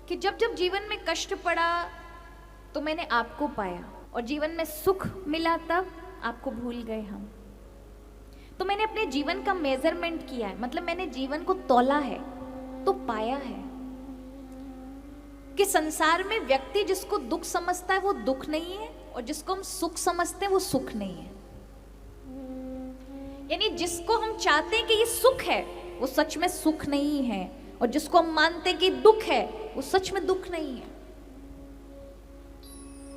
कि जब जब जीवन में कष्ट पड़ा तो मैंने आपको पाया, और जीवन में सुख मिला तब आपको भूल गए हम। तो मैंने अपने जीवन का मेजरमेंट किया है, मतलब मैंने जीवन को तौला है तो पाया है कि संसार में व्यक्ति जिसको दुख समझता है वो दुख नहीं है, और जिसको हम सुख समझते हैं वो सुख नहीं है। यानी जिसको हम चाहते हैं कि ये सुख है वो सच में सुख नहीं है, और जिसको हम मानते हैं कि दुख है वो सच में दुख नहीं है।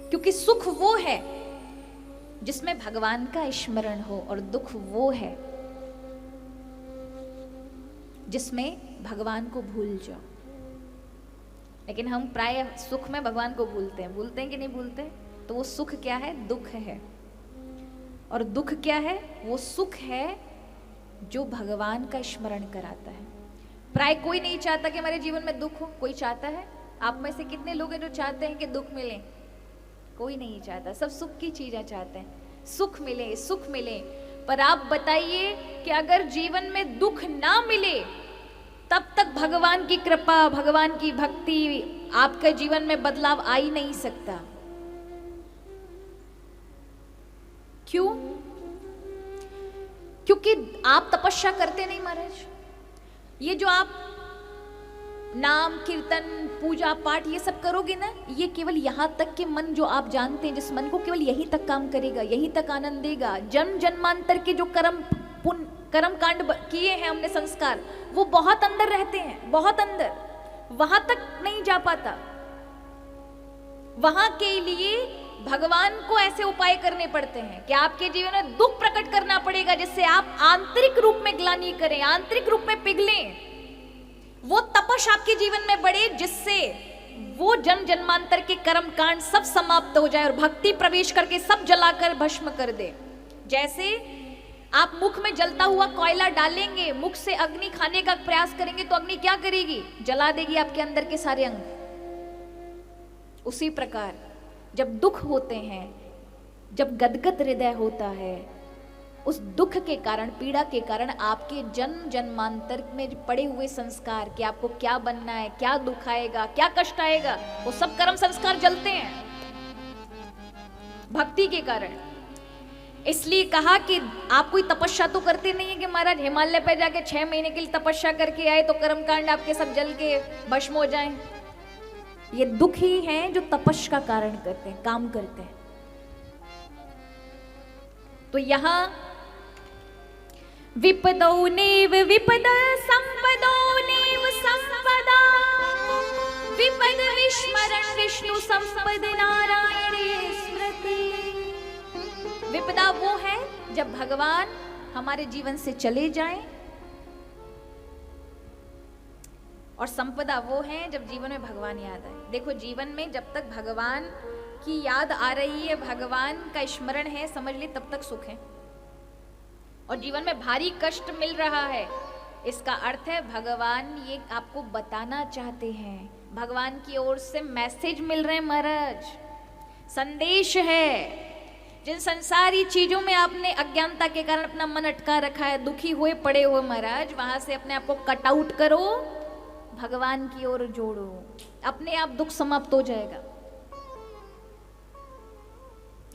क्योंकि सुख वो है जिसमें भगवान का स्मरण हो, और दुख वो है जिसमें भगवान को भूल जाओ। लेकिन हम प्राय सुख में भगवान को भूलते हैं कि नहीं भूलते? तो वो सुख क्या है? दुख है। और दुख क्या है? वो सुख है जो भगवान का स्मरण कराता है। प्राय कोई नहीं चाहता कि हमारे जीवन में दुख हो। कोई चाहता है? आप में से कितने लोग हैं जो चाहते हैं कि दुख मिले? कोई नहीं चाहता, सब सुख की चीजें चाहते हैं, सुख मिले सुख मिले। पर आप बताइए कि अगर जीवन में दुख ना मिले तब तक भगवान की कृपा, भगवान की भक्ति, आपके जीवन में बदलाव आ ही नहीं सकता। क्यों? क्योंकि आप तपस्या करते नहीं महाराज। ये जो आप नाम कीर्तन पूजा पाठ ये सब करोगे ना, ये केवल यहां तक के मन जो आप जानते हैं, जिस मन को केवल यहीं तक काम करेगा, यहीं तक आनंद देगा। जन्म जन्मांतर के जो कर्म कांड किए हैं हमने, संस्कार, वो बहुत अंदर रहते हैं, बहुत अंदर, वहां तक नहीं जा पाता। वहां के लिए भगवान को ऐसे उपाय करने पड़ते हैं कि आपके जीवन में दुख प्रकट करना पड़ेगा, जिससे आप आंतरिक रूप में ग्लानि करें, आंतरिक रूप में पिघलें, वो तपश आपके जीवन में बढ़े, जिससे वो जन्म जन्मांतर के कर्म कांड सब समाप्त हो जाए और भक्ति प्रवेश करके सब जलाकर भस्म कर दे। जैसे आप मुख में जलता हुआ कोयला डालेंगे, मुख से अग्नि खाने का प्रयास करेंगे तो अग्नि क्या करेगी? जला देगी आपके अंदर के सारे अंग। उसी प्रकार जब दुख होते हैं, जब गदगद हृदय होता है, उस दुख के कारण, पीड़ा के कारण आपके जन्म जन्मांतर में पड़े हुए संस्कार कि आपको क्या बनना है, क्या दुख आएगा, क्या कष्ट आएगा, वो सब कर्म संस्कार जलते हैं भक्ति के कारण। इसलिए कहा कि आप कोई तपस्या तो करते नहीं है कि महाराज हिमालय पे जाके 6 महीने के लिए तपस्या करके आए तो कर्मकांड आपके सब जल के भस्म हो जाएं। ये दुख ही हैं जो तपस्या का कारण करते हैं, काम करते हैं। तो यहां विपदौ नेव विपदा संपदौ नेव संपदा, विपद विस्मरण विष्णु संपद नारायण स्मृति। विपदा वो है जब भगवान हमारे जीवन से चले जाएं, और संपदा वो है जब जीवन में भगवान याद आए। देखो, जीवन में जब तक भगवान की याद आ रही है, भगवान का स्मरण है, समझ ली, तब तक सुख है। और जीवन में भारी कष्ट मिल रहा है, इसका अर्थ है भगवान ये आपको बताना चाहते हैं, भगवान की ओर से मैसेज मिल रहे हैं महाराज, संदेश है। जिन संसारी चीजों में आपने अज्ञानता के कारण अपना मन अटका रखा है, दुखी हुए पड़े हो महाराज, वहां से अपने आप को कट आउट करो, भगवान की ओर जोड़ो, अपने आप दुख समाप्त हो जाएगा।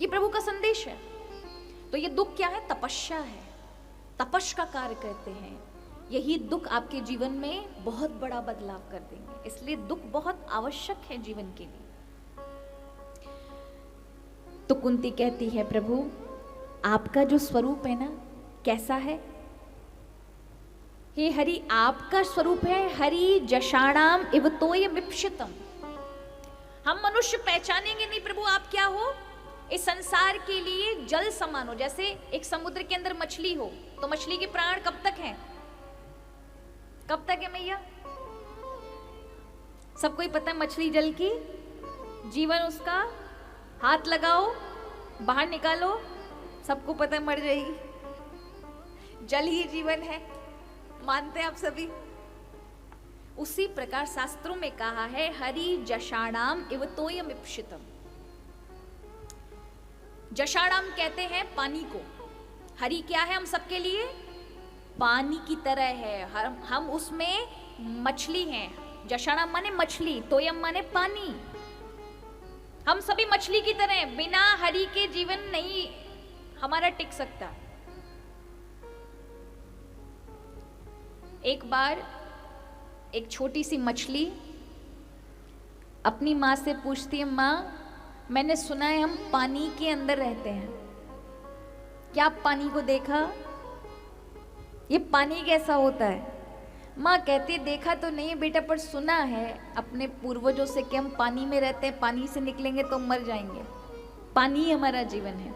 ये प्रभु का संदेश है। तो ये दुख क्या है? तपस्या है, तपस्या का कार्य करते हैं। यही दुख आपके जीवन में बहुत बड़ा बदलाव कर देंगे। इसलिए दुख बहुत आवश्यक है जीवन के लिए। तो कुंती कहती है, प्रभु आपका जो स्वरूप है ना, कैसा है? हे हरि, आपका स्वरूप है हरि जषाणाम इवतोय विप्सितम। हम मनुष्य पहचानेंगे नहीं प्रभु आप क्या हो, इस संसार के लिए जल समान हो। जैसे एक समुद्र के अंदर मछली हो तो मछली के प्राण कब तक हैं? कब तक है मैया? सबको ही पता है मछली जल की जीवन, उसका हाथ लगाओ बाहर निकालो, सबको पता है मर जाएगी। जल ही जीवन है, मानते हैं आप सभी। उसी प्रकार शास्त्रों में कहा है हरि जषाणाम इवतोयम इप्सितम। जषाणाम कहते हैं पानी को, हरि क्या है हम सबके लिए? पानी की तरह है। हम उसमें मछली हैं, जशाणा माने मछली, तोयम माने पानी। हम सभी मछली की तरह बिना हरि के जीवन नहीं हमारा टिक सकता। एक बार एक छोटी सी मछली अपनी माँ से पूछती है, माँ मैंने सुना है हम पानी के अंदर रहते हैं, क्या आप पानी को देखा? ये पानी कैसा होता है? माँ कहती देखा तो नहीं बेटा, पर सुना है अपने पूर्वजों से कि हम पानी में रहते हैं, पानी से निकलेंगे तो मर जाएंगे, पानी ही हमारा जीवन है।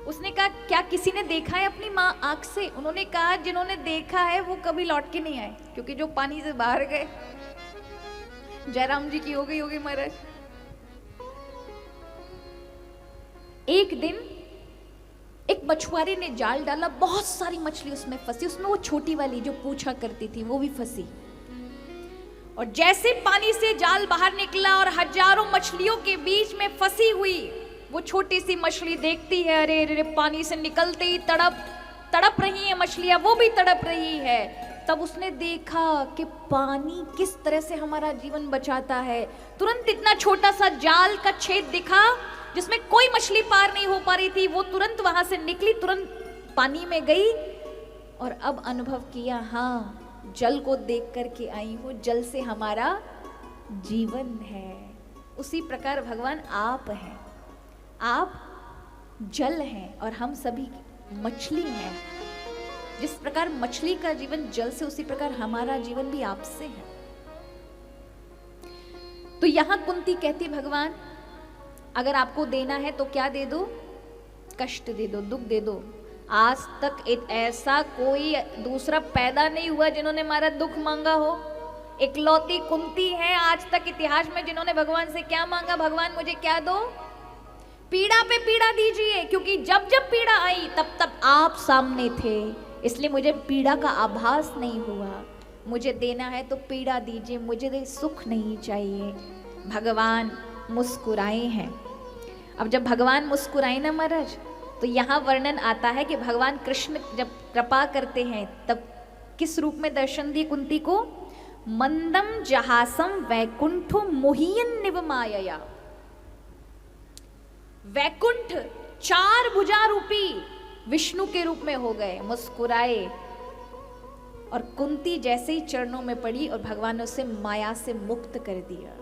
उसने कहा क्या किसी ने देखा है अपनी माँ आंख से? उन्होंने कहा जिन्होंने देखा है वो कभी लौट के नहीं आए, क्योंकि जो पानी से बाहर गए, जयराम जी की हो गई होगी महाराज। एक दिन एक मछुआरे ने जाल डाला, बहुत सारी मछली उसमें फंसी, उसमें वो छोटी वाली जो पूछा करती थी वो भी फंसी। और जैसे पानी से जाल बाहर निकला और हजारों मछलियों के बीच में फंसी हुई वो छोटी सी मछली देखती है, अरे अरे पानी से निकलते ही तड़प रही है मछलियां, वो भी तड़प रही है। तब उसने देखा कि पानी किस तरह से हमारा जीवन बचाता है। तुरंत इतना छोटा सा जाल का छेद दिखा जिसमें कोई मछली पार नहीं हो पा रही थी, वो तुरंत वहां से निकली, तुरंत पानी में गई और अब अनुभव किया, हाँ जल को देख करके आई हूं, जल से हमारा जीवन है। उसी प्रकार भगवान आप हैं, आप जल हैं और हम सभी मछली हैं। जिस प्रकार मछली का जीवन जल से, उसी प्रकार हमारा जीवन भी आपसे है। तो यहां कुंती कहती भगवान अगर आपको देना है तो क्या दे दो? कष्ट दे दो, दुख दे दो। आज तक ऐसा कोई दूसरा पैदा नहीं हुआ जिन्होंने हमारा दुख मांगा हो। इकलौती कुंती है आज तक इतिहास में जिन्होंने भगवान से क्या मांगा, भगवान मुझे क्या दो? पीड़ा पे पीड़ा दीजिए, क्योंकि जब जब पीड़ा आई तब तब आप सामने थे, इसलिए मुझे पीड़ा का आभास नहीं हुआ। मुझे देना है तो पीड़ा दीजिए, मुझे सुख नहीं चाहिए। भगवान मुस्कुराए हैं। अब जब भगवान मुस्कुराए ना महाराज, तो यहाँ वर्णन आता है कि भगवान कृष्ण जब कृपा करते हैं तब किस रूप में दर्शन दिए कुंती को? मंदम जहासम वैकुंठो मुहियन निवमायया। वैकुंठ चार भुजा रूपी विष्णु के रूप में हो गए, मुस्कुराए और कुंती जैसे ही चरणों में पड़ी और भगवान ने उसे माया से मुक्त कर दिया।